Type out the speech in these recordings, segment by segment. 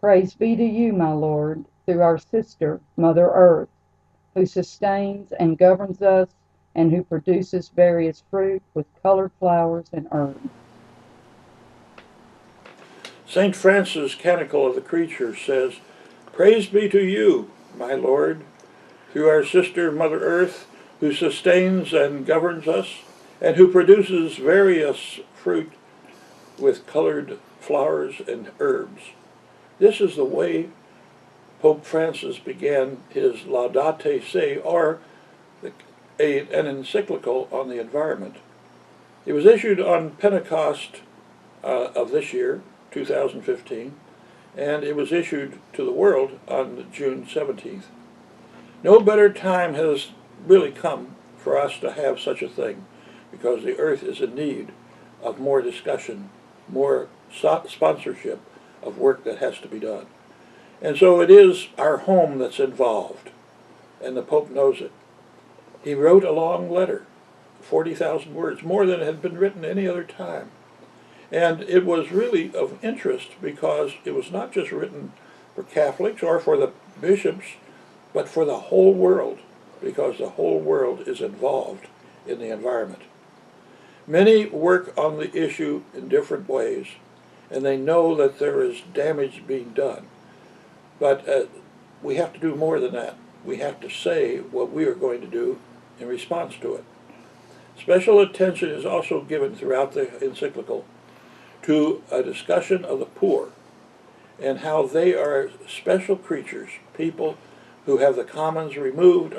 Praise be to you, my Lord, through our sister, Mother Earth, who sustains and governs us, and who produces various fruit with colored flowers and herbs. St. Francis' Canticle of the Creature says, Praise be to you, my Lord, through our sister Mother Earth, who sustains and governs us, and who produces various fruit with colored flowers and herbs. This is the way Pope Francis began his Laudato Si, or an encyclical on the environment. It was issued on Pentecost of this year, 2015, and it was issued to the world on June 17th. No better time has really come for us to have such a thing, because the earth is in need of more discussion, more sponsorship of work that has to be done. And so it is our home that's involved, and the Pope knows it. He wrote a long letter, 40,000 words, more than had been written any other time. And it was really of interest because it was not just written for Catholics or for the bishops, but for the whole world, because the whole world is involved in the environment. Many work on the issue in different ways, and they know that there is damage being done. But we have to do more than that. We have to say what we are going to do in response to it. Special attention is also given throughout the encyclical to a discussion of the poor and how they are special creatures, people who have the commons removed,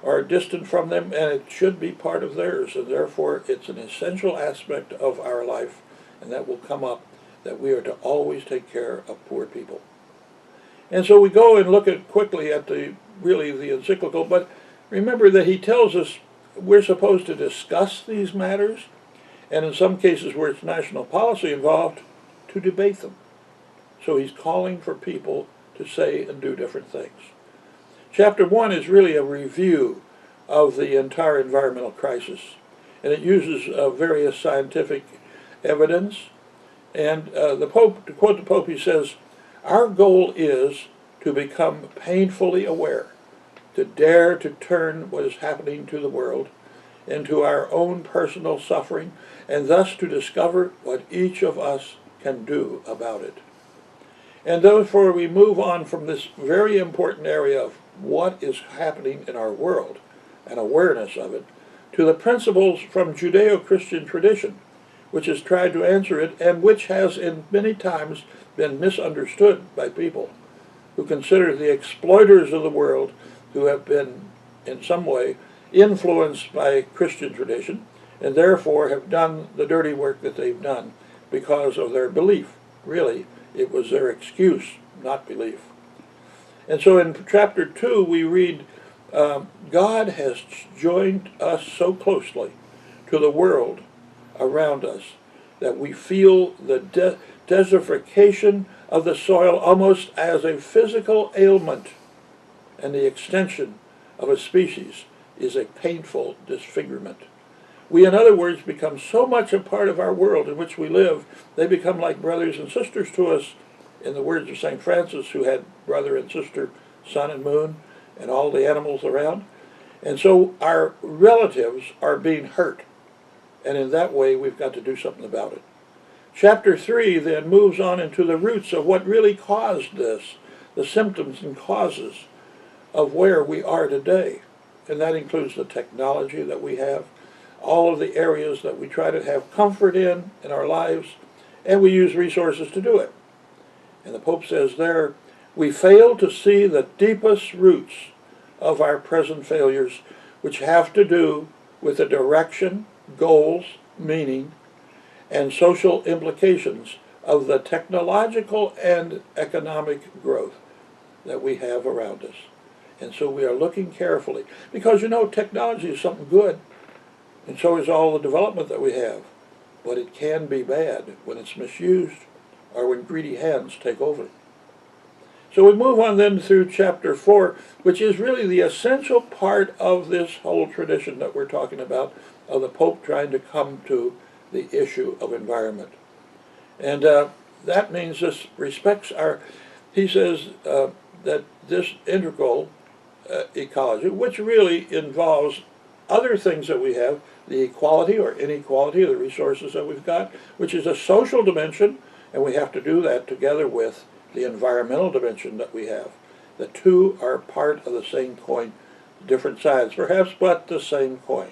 are distant from them, and it should be part of theirs, and therefore it's an essential aspect of our life, and that will come up, that we are to always take care of poor people. And so we go and look quickly at the encyclical, but remember that he tells us we're supposed to discuss these matters, and in some cases where it's national policy involved, to debate them. So he's calling for people to say and do different things. Chapter 1 is really a review of the entire environmental crisis, and it uses various scientific evidence. And the Pope, to quote the Pope, he says, our goal is to become painfully aware, to dare to turn what is happening to the world into our own personal suffering, and thus to discover what each of us can do about it. And therefore we move on from this very important area of what is happening in our world and awareness of it to the principles from Judeo-Christian tradition, which has tried to answer it and which has in many times been misunderstood by people who consider the exploiters of the world, who have been in some way influenced by Christian tradition and therefore have done the dirty work that they've done because of their belief. Really, it was their excuse, not belief. And so in chapter 2 we read, God has joined us so closely to the world around us that we feel the desertification of the soil almost as a physical ailment, and the extension of a species is a painful disfigurement. We, in other words, become so much a part of our world in which we live, they become like brothers and sisters to us, in the words of St. Francis, who had brother and sister, sun and moon, and all the animals around. And so our relatives are being hurt, and in that way we've got to do something about it. Chapter 3 then moves on into the roots of what really caused this, the symptoms and causes of where we are today. And that includes the technology that we have, all of the areas that we try to have comfort in our lives, and we use resources to do it. And the Pope says there, we fail to see the deepest roots of our present failures, which have to do with the direction, goals, meaning, and social implications of the technological and economic growth that we have around us. And so we are looking carefully, because technology is something good, and so is all the development that we have. But it can be bad when it's misused or when greedy hands take over. So we move on then through chapter 4, which is really the essential part of this whole tradition that we're talking about, of the Pope trying to come to the issue of environment. And that means this respects He says that this integral ecology, which really involves other things that we have, the equality or inequality of the resources that we've got, which is a social dimension, and we have to do that together with the environmental dimension that we have. The two are part of the same coin, different sides perhaps, but the same coin.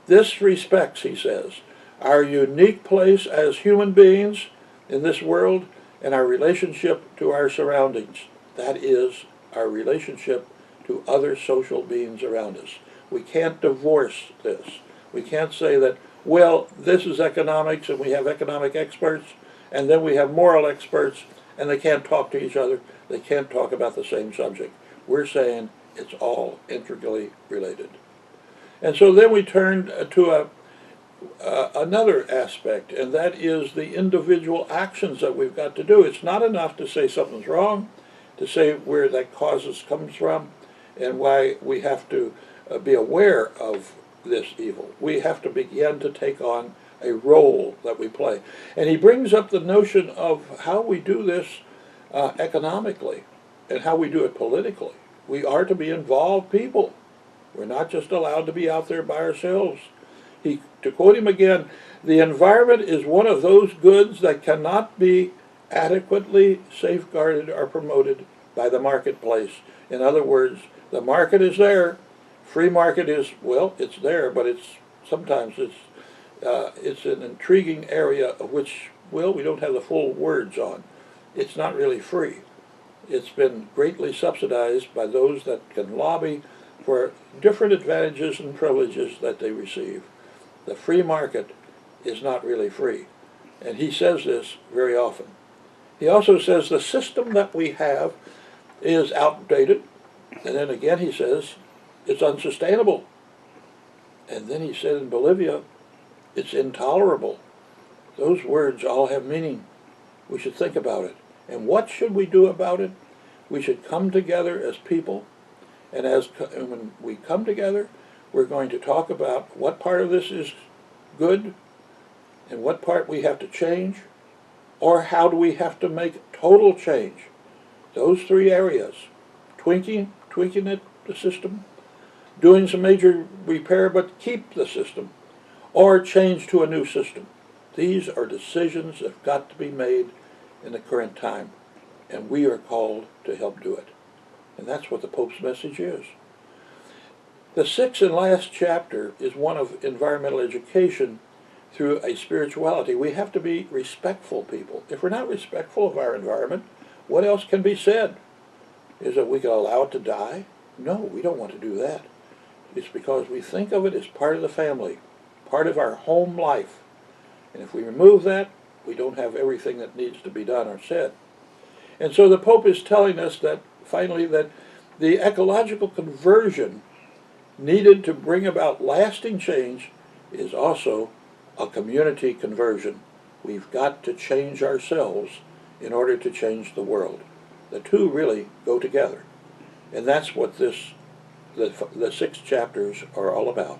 This respects, he says, our unique place as human beings in this world and our relationship to our surroundings. That is, our relationship to other social beings around us. We can't divorce this. We can't say that, well, this is economics and we have economic experts, and then we have moral experts, and they can't talk to each other. They can't talk about the same subject. We're saying it's all integrally related. And so then we turn to another aspect, and that is the individual actions that we've got to do. It's not enough to say something's wrong, to say where that causes comes from, and why we have to be aware of this evil. We have to begin to take on a role that we play. And he brings up the notion of how we do this economically and how we do it politically. We are to be involved people. We're not just allowed to be out there by ourselves. To quote him again, the environment is one of those goods that cannot be adequately safeguarded or promoted by the marketplace. In other words, the market is there. Free market is, well, it's there, but sometimes it's an intriguing area of which, well, we don't have the full words on. It's not really free. It's been greatly subsidized by those that can lobby for different advantages and privileges that they receive. The free market is not really free. And he says this very often. He also says the system that we have is outdated. And then again he says it's unsustainable. And then he said in Bolivia, it's intolerable. Those words all have meaning. We should think about it. And what should we do about it? We should come together as people. And when we come together, we're going to talk about what part of this is good and what part we have to change, or how do we have to make total change. Those three areas, tweaking the system, doing some major repair but keep the system, or change to a new system. These are decisions that have got to be made in the current time, and we are called to help do it. And that's what the Pope's message is. The sixth and last chapter is one of environmental education through a spirituality. We have to be respectful people. If we're not respectful of our environment, what else can be said? Is that we can allow it to die? No, we don't want to do that. It's because we think of it as part of the family, part of our home life. And if we remove that, we don't have everything that needs to be done or said. And so the Pope is telling us that, finally, that the ecological conversion needed to bring about lasting change is also a community conversion. We've got to change ourselves in order to change the world. The two really go together. And that's what the 6 chapters are all about.